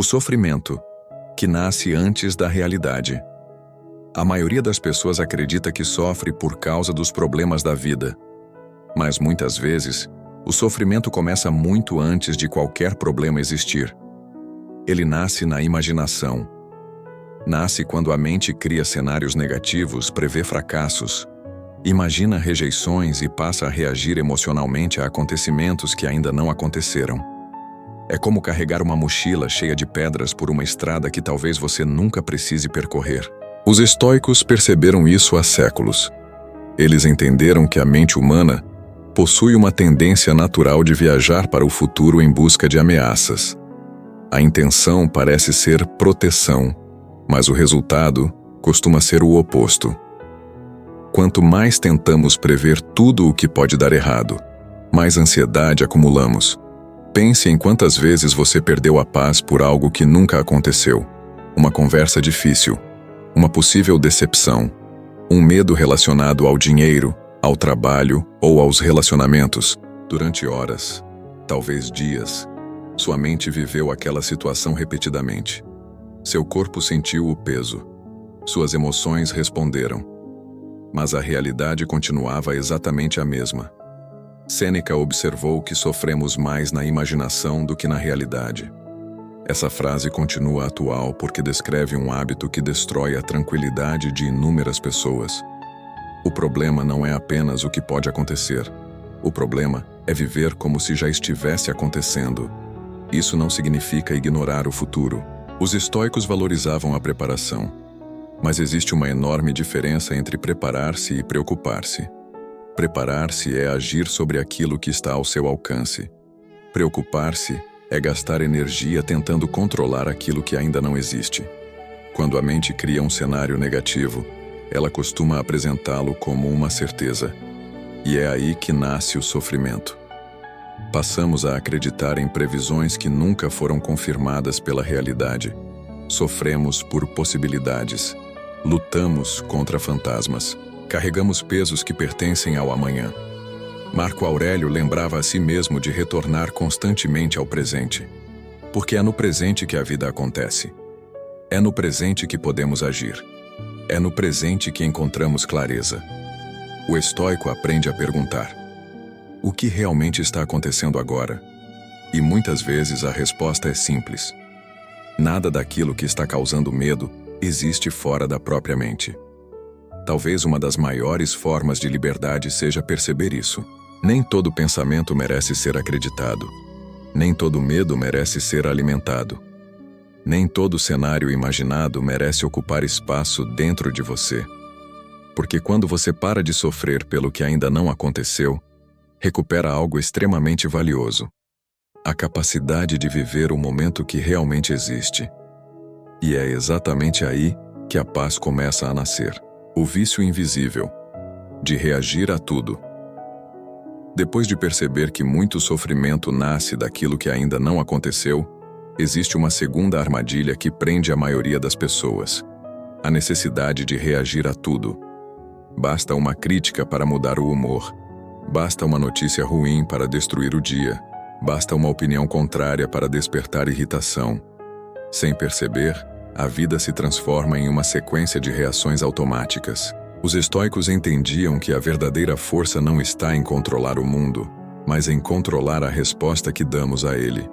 O sofrimento, que nasce antes da realidade. A maioria das pessoas acredita que sofre por causa dos problemas da vida. Mas muitas vezes, o sofrimento começa muito antes de qualquer problema existir. Ele nasce na imaginação. Nasce quando a mente cria cenários negativos, prevê fracassos, imagina rejeições e passa a reagir emocionalmente a acontecimentos que ainda não aconteceram. É como carregar uma mochila cheia de pedras por uma estrada que talvez você nunca precise percorrer. Os estoicos perceberam isso há séculos. Eles entenderam que a mente humana possui uma tendência natural de viajar para o futuro em busca de ameaças. A intenção parece ser proteção, mas o resultado costuma ser o oposto. Quanto mais tentamos prever tudo o que pode dar errado, mais ansiedade acumulamos. Pense em quantas vezes você perdeu a paz por algo que nunca aconteceu. Uma conversa difícil, uma possível decepção, um medo relacionado ao dinheiro, ao trabalho ou aos relacionamentos. Durante horas, talvez dias, sua mente viveu aquela situação repetidamente. Seu corpo sentiu o peso. Suas emoções responderam. Mas a realidade continuava exatamente a mesma. Sêneca observou que sofremos mais na imaginação do que na realidade. Essa frase continua atual porque descreve um hábito que destrói a tranquilidade de inúmeras pessoas. O problema não é apenas o que pode acontecer. O problema é viver como se já estivesse acontecendo. Isso não significa ignorar o futuro. Os estoicos valorizavam a preparação. Mas existe uma enorme diferença entre preparar-se e preocupar-se. Preparar-se é agir sobre aquilo que está ao seu alcance. Preocupar-se é gastar energia tentando controlar aquilo que ainda não existe. Quando a mente cria um cenário negativo, ela costuma apresentá-lo como uma certeza. E é aí que nasce o sofrimento. Passamos a acreditar em previsões que nunca foram confirmadas pela realidade. Sofremos por possibilidades. Lutamos contra fantasmas. Carregamos pesos que pertencem ao amanhã. Marco Aurélio lembrava a si mesmo de retornar constantemente ao presente. Porque é no presente que a vida acontece. É no presente que podemos agir. É no presente que encontramos clareza. O estoico aprende a perguntar: o que realmente está acontecendo agora? E muitas vezes a resposta é simples. Nada daquilo que está causando medo existe fora da própria mente. Talvez uma das maiores formas de liberdade seja perceber isso. Nem todo pensamento merece ser acreditado. Nem todo medo merece ser alimentado. Nem todo cenário imaginado merece ocupar espaço dentro de você. Porque quando você para de sofrer pelo que ainda não aconteceu, recupera algo extremamente valioso: a capacidade de viver o momento que realmente existe. E é exatamente aí que a paz começa a nascer. O vício invisível, de reagir a tudo. Depois de perceber que muito sofrimento nasce daquilo que ainda não aconteceu, existe uma segunda armadilha que prende a maioria das pessoas: a necessidade de reagir a tudo. Basta uma crítica para mudar o humor. Basta uma notícia ruim para destruir o dia. Basta uma opinião contrária para despertar irritação. Sem perceber, a vida se transforma em uma sequência de reações automáticas. Os estoicos entendiam que a verdadeira força não está em controlar o mundo, mas em controlar a resposta que damos a ele.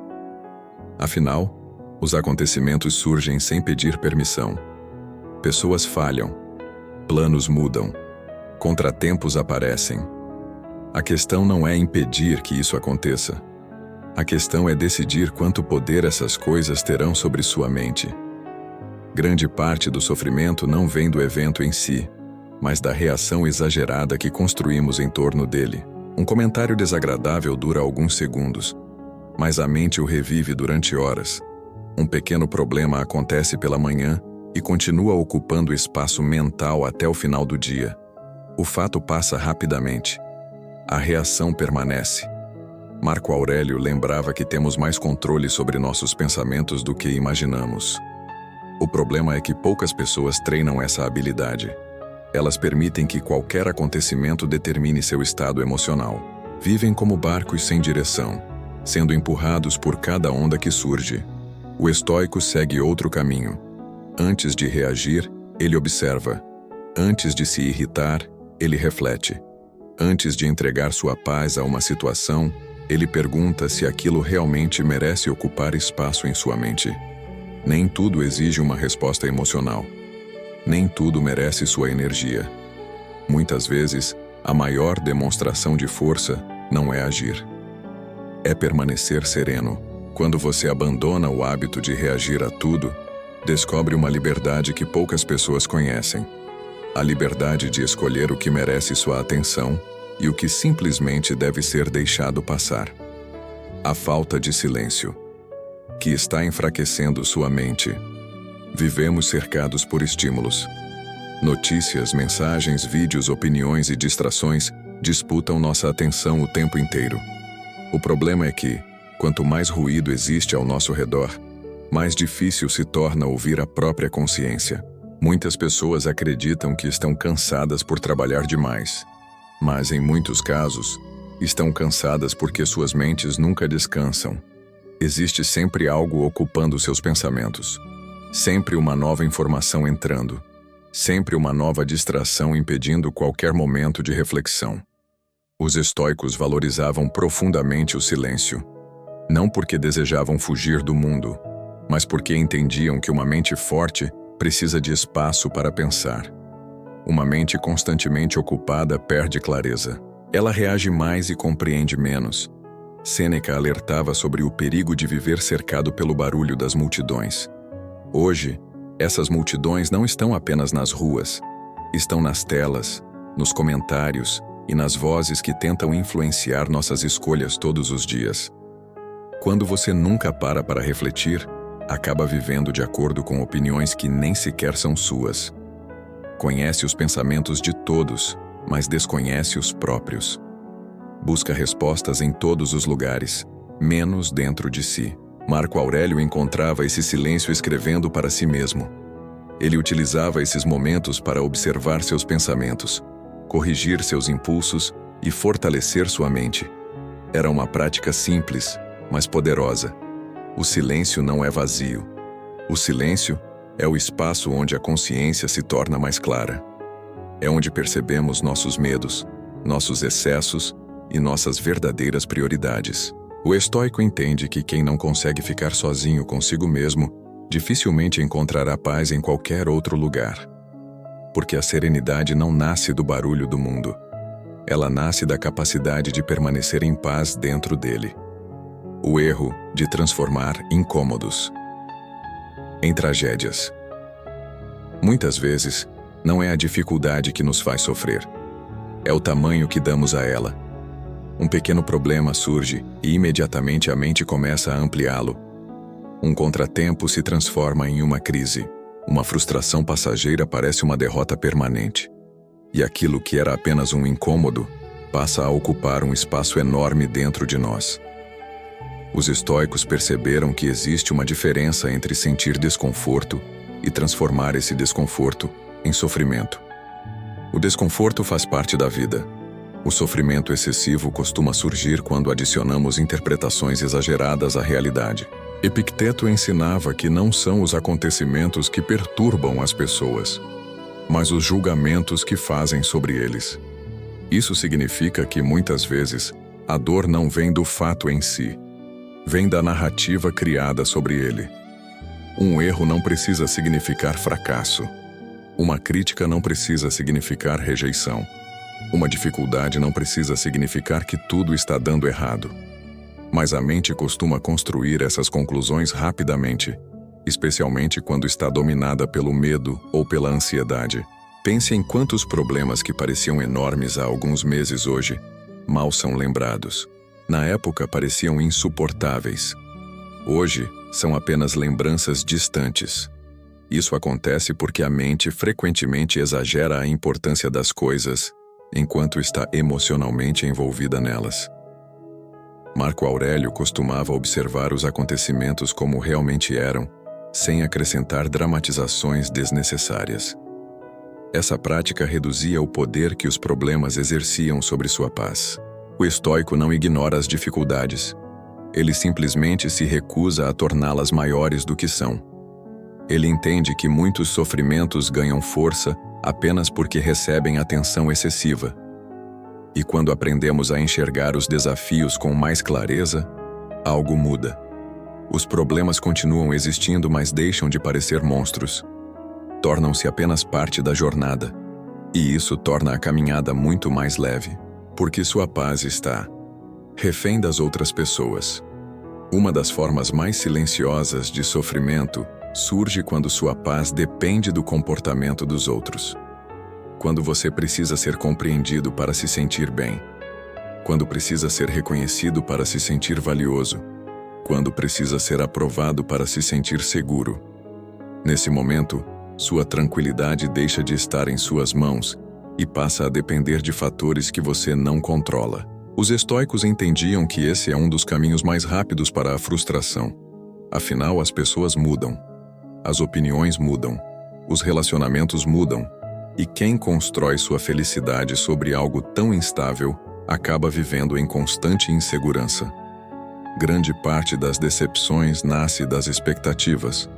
Afinal, os acontecimentos surgem sem pedir permissão. Pessoas falham. Planos mudam. Contratempos aparecem. A questão não é impedir que isso aconteça. A questão é decidir quanto poder essas coisas terão sobre sua mente. Grande parte do sofrimento não vem do evento em si, mas da reação exagerada que construímos em torno dele. Um comentário desagradável dura alguns segundos, mas a mente o revive durante horas. Um pequeno problema acontece pela manhã e continua ocupando espaço mental até o final do dia. O fato passa rapidamente. A reação permanece. Marco Aurélio lembrava que temos mais controle sobre nossos pensamentos do que imaginamos. O problema é que poucas pessoas treinam essa habilidade. Elas permitem que qualquer acontecimento determine seu estado emocional. Vivem como barcos sem direção, sendo empurrados por cada onda que surge. O estoico segue outro caminho. Antes de reagir, ele observa. Antes de se irritar, ele reflete. Antes de entregar sua paz a uma situação, ele pergunta se aquilo realmente merece ocupar espaço em sua mente. Nem tudo exige uma resposta emocional. Nem tudo merece sua energia. Muitas vezes, a maior demonstração de força não é agir. É permanecer sereno. Quando você abandona o hábito de reagir a tudo, descobre uma liberdade que poucas pessoas conhecem. A liberdade de escolher o que merece sua atenção e o que simplesmente deve ser deixado passar. A falta de silêncio, que está enfraquecendo sua mente. Vivemos cercados por estímulos. Notícias, mensagens, vídeos, opiniões e distrações disputam nossa atenção o tempo inteiro. O problema é que, quanto mais ruído existe ao nosso redor, mais difícil se torna ouvir a própria consciência. Muitas pessoas acreditam que estão cansadas por trabalhar demais, mas em muitos casos, estão cansadas porque suas mentes nunca descansam. Existe sempre algo ocupando seus pensamentos, sempre uma nova informação entrando, sempre uma nova distração impedindo qualquer momento de reflexão. Os estoicos valorizavam profundamente o silêncio, não porque desejavam fugir do mundo, mas porque entendiam que uma mente forte precisa de espaço para pensar. Uma mente constantemente ocupada perde clareza. Ela reage mais e compreende menos. Sêneca alertava sobre o perigo de viver cercado pelo barulho das multidões. Hoje, essas multidões não estão apenas nas ruas, estão nas telas, nos comentários e nas vozes que tentam influenciar nossas escolhas todos os dias. Quando você nunca para refletir, acaba vivendo de acordo com opiniões que nem sequer são suas. Conhece os pensamentos de todos, mas desconhece os próprios. Busca respostas em todos os lugares, menos dentro de si. Marco Aurélio encontrava esse silêncio escrevendo para si mesmo. Ele utilizava esses momentos para observar seus pensamentos, corrigir seus impulsos e fortalecer sua mente. Era uma prática simples, mas poderosa. O silêncio não é vazio. O silêncio é o espaço onde a consciência se torna mais clara. É onde percebemos nossos medos, nossos excessos e nossas verdadeiras prioridades. O estoico entende que quem não consegue ficar sozinho consigo mesmo dificilmente encontrará paz em qualquer outro lugar. Porque a serenidade não nasce do barulho do mundo. Ela nasce da capacidade de permanecer em paz dentro dele. O erro de transformar incômodos em tragédias. Muitas vezes, não é a dificuldade que nos faz sofrer. É o tamanho que damos a ela. Um pequeno problema surge e imediatamente a mente começa a ampliá-lo. Um contratempo se transforma em uma crise. Uma frustração passageira parece uma derrota permanente. E aquilo que era apenas um incômodo passa a ocupar um espaço enorme dentro de nós. Os estoicos perceberam que existe uma diferença entre sentir desconforto e transformar esse desconforto em sofrimento. O desconforto faz parte da vida. O sofrimento excessivo costuma surgir quando adicionamos interpretações exageradas à realidade. Epicteto ensinava que não são os acontecimentos que perturbam as pessoas, mas os julgamentos que fazem sobre eles. Isso significa que, muitas vezes, a dor não vem do fato em si, vem da narrativa criada sobre ele. Um erro não precisa significar fracasso. Uma crítica não precisa significar rejeição. Uma dificuldade não precisa significar que tudo está dando errado. Mas a mente costuma construir essas conclusões rapidamente, especialmente quando está dominada pelo medo ou pela ansiedade. Pense em quantos problemas que pareciam enormes há alguns meses hoje, mal são lembrados. Na época pareciam insuportáveis. Hoje, são apenas lembranças distantes. Isso acontece porque a mente frequentemente exagera a importância das coisas, enquanto está emocionalmente envolvida nelas. Marco Aurélio costumava observar os acontecimentos como realmente eram, sem acrescentar dramatizações desnecessárias. Essa prática reduzia o poder que os problemas exerciam sobre sua paz. O estoico não ignora as dificuldades. Ele simplesmente se recusa a torná-las maiores do que são. Ele entende que muitos sofrimentos ganham força apenas porque recebem atenção excessiva. E quando aprendemos a enxergar os desafios com mais clareza, algo muda. Os problemas continuam existindo, mas deixam de parecer monstros. Tornam-se apenas parte da jornada. E isso torna a caminhada muito mais leve, porque sua paz está refém das outras pessoas. Uma das formas mais silenciosas de sofrimento surge quando sua paz depende do comportamento dos outros. Quando você precisa ser compreendido para se sentir bem. Quando precisa ser reconhecido para se sentir valioso. Quando precisa ser aprovado para se sentir seguro. Nesse momento, sua tranquilidade deixa de estar em suas mãos e passa a depender de fatores que você não controla. Os estoicos entendiam que esse é um dos caminhos mais rápidos para a frustração. Afinal, as pessoas mudam. As opiniões mudam. Os relacionamentos mudam. E quem constrói sua felicidade sobre algo tão instável acaba vivendo em constante insegurança. Grande parte das decepções nasce das expectativas.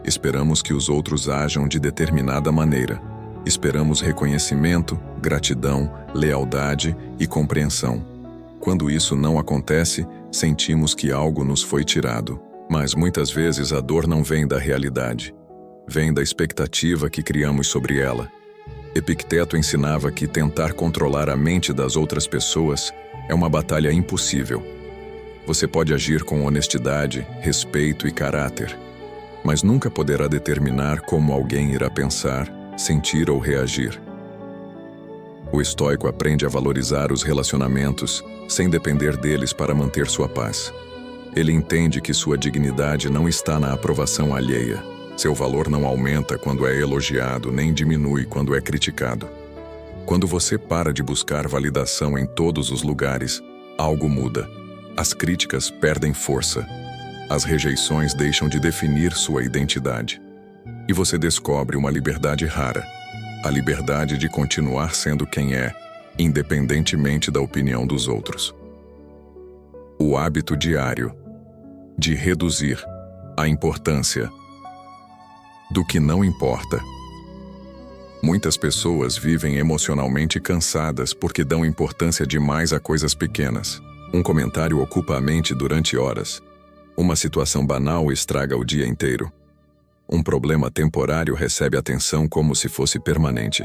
Esperamos que os outros ajam de determinada maneira. Esperamos reconhecimento, gratidão, lealdade e compreensão. Quando isso não acontece, sentimos que algo nos foi tirado. Mas muitas vezes a dor não vem da realidade. Vem da expectativa que criamos sobre ela. Epicteto ensinava que tentar controlar a mente das outras pessoas é uma batalha impossível. Você pode agir com honestidade, respeito e caráter, mas nunca poderá determinar como alguém irá pensar, sentir ou reagir. O estoico aprende a valorizar os relacionamentos sem depender deles para manter sua paz. Ele entende que sua dignidade não está na aprovação alheia. Seu valor não aumenta quando é elogiado, nem diminui quando é criticado. Quando você para de buscar validação em todos os lugares, algo muda. As críticas perdem força. As rejeições deixam de definir sua identidade. E você descobre uma liberdade rara. A liberdade de continuar sendo quem é, independentemente da opinião dos outros. O hábito diário de reduzir a importância do que não importa. Muitas pessoas vivem emocionalmente cansadas porque dão importância demais a coisas pequenas. Um comentário ocupa a mente durante horas. Uma situação banal estraga o dia inteiro. Um problema temporário recebe atenção como se fosse permanente.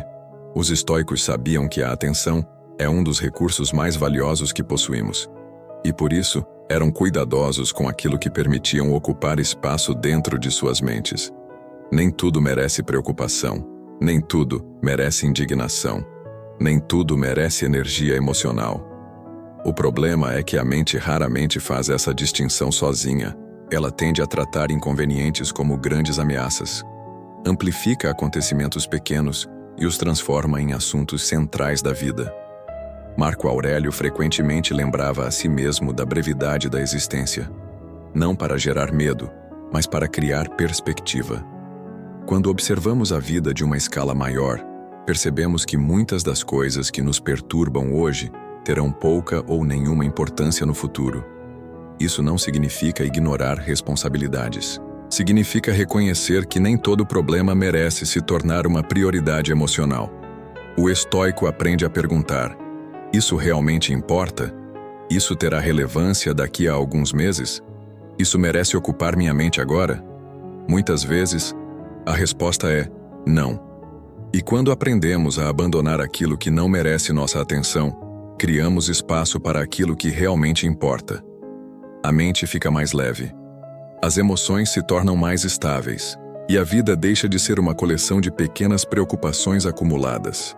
Os estoicos sabiam que a atenção é um dos recursos mais valiosos que possuímos. E por isso, eram cuidadosos com aquilo que permitiam ocupar espaço dentro de suas mentes. Nem tudo merece preocupação. Nem tudo merece indignação. Nem tudo merece energia emocional. O problema é que a mente raramente faz essa distinção sozinha. Ela tende a tratar inconvenientes como grandes ameaças. Amplifica acontecimentos pequenos e os transforma em assuntos centrais da vida. Marco Aurélio frequentemente lembrava a si mesmo da brevidade da existência. Não para gerar medo, mas para criar perspectiva. Quando observamos a vida de uma escala maior, percebemos que muitas das coisas que nos perturbam hoje terão pouca ou nenhuma importância no futuro. Isso não significa ignorar responsabilidades. Significa reconhecer que nem todo problema merece se tornar uma prioridade emocional. O estoico aprende a perguntar: isso realmente importa? Isso terá relevância daqui a alguns meses? Isso merece ocupar minha mente agora? Muitas vezes, a resposta é não. E quando aprendemos a abandonar aquilo que não merece nossa atenção, criamos espaço para aquilo que realmente importa. A mente fica mais leve. As emoções se tornam mais estáveis. E a vida deixa de ser uma coleção de pequenas preocupações acumuladas.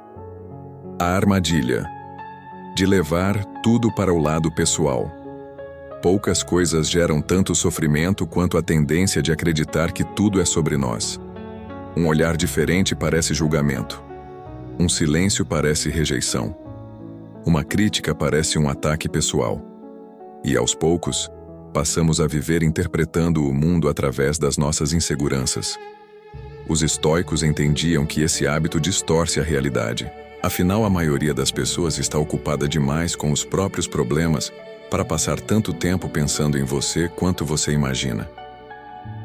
A armadilha de levar tudo para o lado pessoal. Poucas coisas geram tanto sofrimento quanto a tendência de acreditar que tudo é sobre nós. Um olhar diferente parece julgamento. Um silêncio parece rejeição. Uma crítica parece um ataque pessoal. E aos poucos, passamos a viver interpretando o mundo através das nossas inseguranças. Os estoicos entendiam que esse hábito distorce a realidade. Afinal, a maioria das pessoas está ocupada demais com os próprios problemas para passar tanto tempo pensando em você quanto você imagina.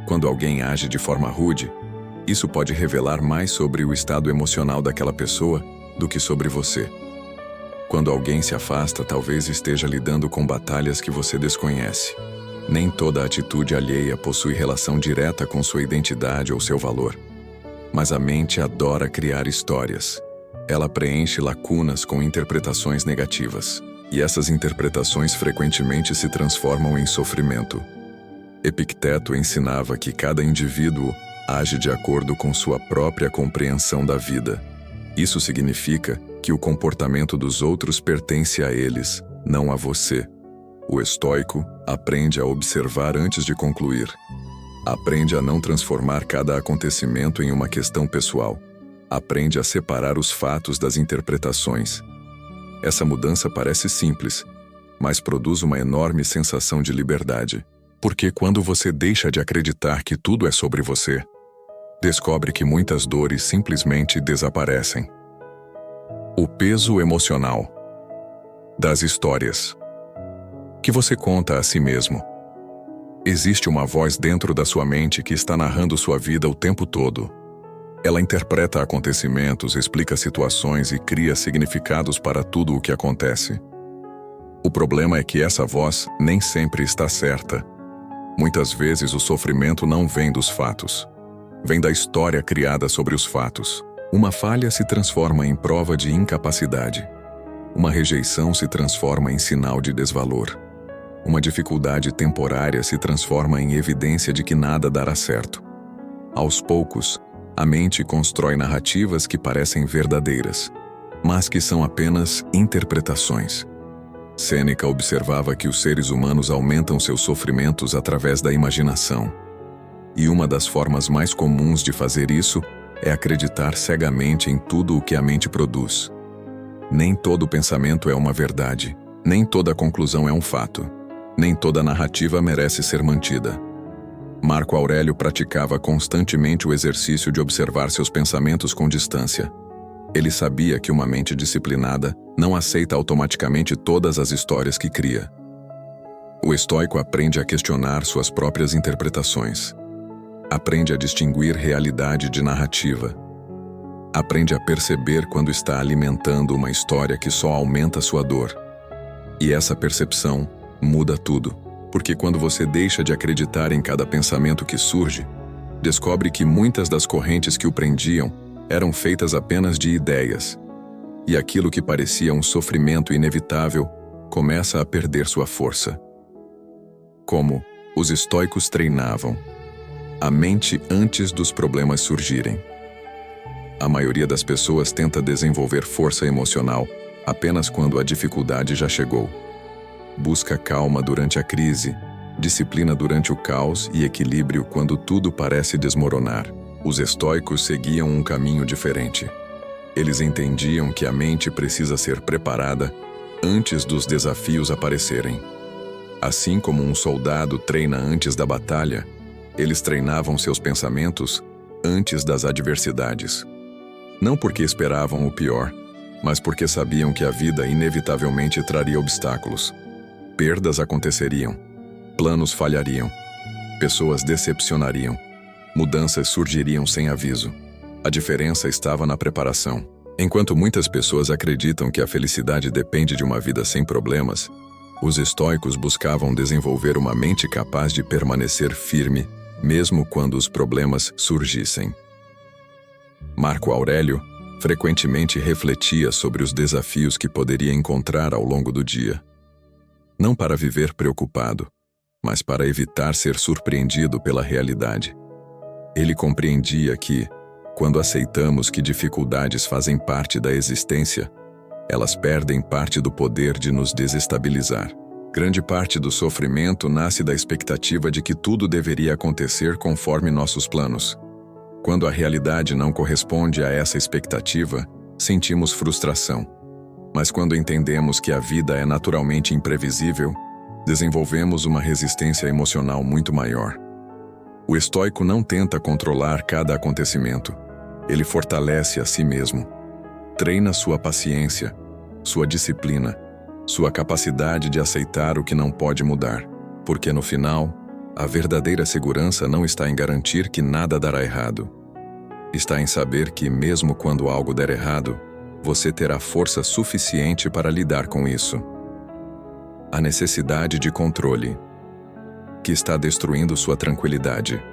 Quando alguém age de forma rude, isso pode revelar mais sobre o estado emocional daquela pessoa do que sobre você. Quando alguém se afasta, talvez esteja lidando com batalhas que você desconhece. Nem toda atitude alheia possui relação direta com sua identidade ou seu valor. Mas a mente adora criar histórias. Ela preenche lacunas com interpretações negativas. E essas interpretações frequentemente se transformam em sofrimento. Epicteto ensinava que cada indivíduo age de acordo com sua própria compreensão da vida. Isso significa que o comportamento dos outros pertence a eles, não a você. O estoico aprende a observar antes de concluir. Aprende a não transformar cada acontecimento em uma questão pessoal. Aprende a separar os fatos das interpretações. Essa mudança parece simples, mas produz uma enorme sensação de liberdade. Porque quando você deixa de acreditar que tudo é sobre você, descobre que muitas dores simplesmente desaparecem. O peso emocional das histórias que você conta a si mesmo. Existe uma voz dentro da sua mente que está narrando sua vida o tempo todo. Ela interpreta acontecimentos, explica situações e cria significados para tudo o que acontece. O problema é que essa voz nem sempre está certa. Muitas vezes o sofrimento não vem dos fatos. Vem da história criada sobre os fatos. Uma falha se transforma em prova de incapacidade. Uma rejeição se transforma em sinal de desvalor. Uma dificuldade temporária se transforma em evidência de que nada dará certo. Aos poucos, a mente constrói narrativas que parecem verdadeiras, mas que são apenas interpretações. Sêneca observava que os seres humanos aumentam seus sofrimentos através da imaginação. E uma das formas mais comuns de fazer isso é acreditar cegamente em tudo o que a mente produz. Nem todo pensamento é uma verdade, nem toda conclusão é um fato, nem toda narrativa merece ser mantida. Marco Aurélio praticava constantemente o exercício de observar seus pensamentos com distância. Ele sabia que uma mente disciplinada não aceita automaticamente todas as histórias que cria. O estoico aprende a questionar suas próprias interpretações. Aprende a distinguir realidade de narrativa. Aprende a perceber quando está alimentando uma história que só aumenta sua dor. E essa percepção muda tudo, porque quando você deixa de acreditar em cada pensamento que surge, descobre que muitas das correntes que o prendiam eram feitas apenas de ideias. E aquilo que parecia um sofrimento inevitável começa a perder sua força. Como os estoicos treinavam a mente antes dos problemas surgirem. A maioria das pessoas tenta desenvolver força emocional apenas quando a dificuldade já chegou. Busca calma durante a crise, disciplina durante o caos e equilíbrio quando tudo parece desmoronar. Os estoicos seguiam um caminho diferente. Eles entendiam que a mente precisa ser preparada antes dos desafios aparecerem. Assim como um soldado treina antes da batalha, eles treinavam seus pensamentos antes das adversidades. Não porque esperavam o pior, mas porque sabiam que a vida inevitavelmente traria obstáculos. Perdas aconteceriam, planos falhariam, pessoas decepcionariam, mudanças surgiriam sem aviso. A diferença estava na preparação. Enquanto muitas pessoas acreditam que a felicidade depende de uma vida sem problemas, os estoicos buscavam desenvolver uma mente capaz de permanecer firme, mesmo quando os problemas surgissem. Marco Aurélio frequentemente refletia sobre os desafios que poderia encontrar ao longo do dia. Não para viver preocupado, mas para evitar ser surpreendido pela realidade. Ele compreendia que, quando aceitamos que dificuldades fazem parte da existência, elas perdem parte do poder de nos desestabilizar. Grande parte do sofrimento nasce da expectativa de que tudo deveria acontecer conforme nossos planos. Quando a realidade não corresponde a essa expectativa, sentimos frustração. Mas quando entendemos que a vida é naturalmente imprevisível, desenvolvemos uma resistência emocional muito maior. O estoico não tenta controlar cada acontecimento. Ele fortalece a si mesmo. Treina sua paciência, sua disciplina, sua capacidade de aceitar o que não pode mudar, porque no final, a verdadeira segurança não está em garantir que nada dará errado. Está em saber que, mesmo quando algo der errado, você terá força suficiente para lidar com isso. A necessidade de controle, que está destruindo sua tranquilidade.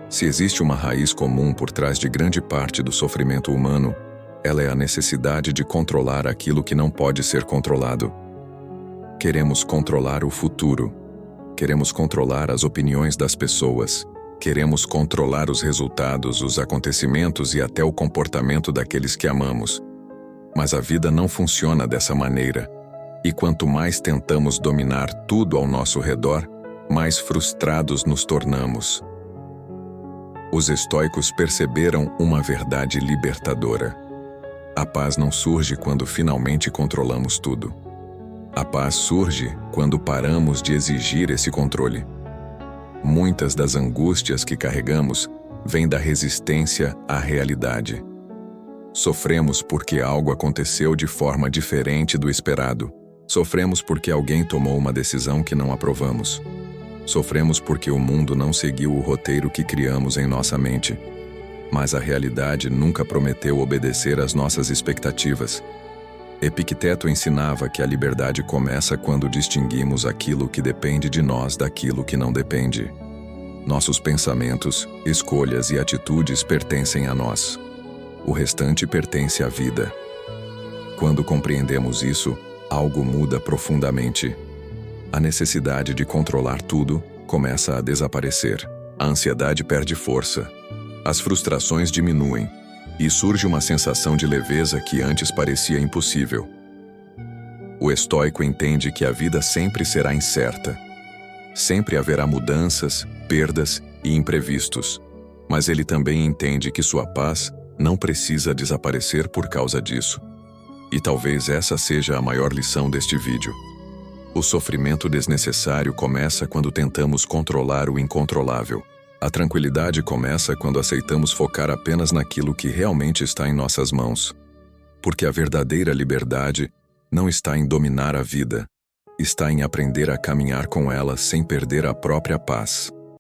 Se existe uma raiz comum por trás de grande parte do sofrimento humano, ela é a necessidade de controlar aquilo que não pode ser controlado. Queremos controlar o futuro. Queremos controlar as opiniões das pessoas. Queremos controlar os resultados, os acontecimentos e até o comportamento daqueles que amamos. Mas a vida não funciona dessa maneira. E quanto mais tentamos dominar tudo ao nosso redor, mais frustrados nos tornamos. Os estoicos perceberam uma verdade libertadora. A paz não surge quando finalmente controlamos tudo. A paz surge quando paramos de exigir esse controle. Muitas das angústias que carregamos vêm da resistência à realidade. Sofremos porque algo aconteceu de forma diferente do esperado. Sofremos porque alguém tomou uma decisão que não aprovamos. Sofremos porque o mundo não seguiu o roteiro que criamos em nossa mente. Mas a realidade nunca prometeu obedecer às nossas expectativas. Epicteto ensinava que a liberdade começa quando distinguimos aquilo que depende de nós daquilo que não depende. Nossos pensamentos, escolhas e atitudes pertencem a nós. O restante pertence à vida. Quando compreendemos isso, algo muda profundamente. A necessidade de controlar tudo começa a desaparecer. A ansiedade perde força. As frustrações diminuem, e surge uma sensação de leveza que antes parecia impossível. O estoico entende que a vida sempre será incerta. Sempre haverá mudanças, perdas e imprevistos, mas ele também entende que sua paz não precisa desaparecer por causa disso. E talvez essa seja a maior lição deste vídeo. O sofrimento desnecessário começa quando tentamos controlar o incontrolável. A tranquilidade começa quando aceitamos focar apenas naquilo que realmente está em nossas mãos. Porque a verdadeira liberdade não está em dominar a vida, está em aprender a caminhar com ela sem perder a própria paz.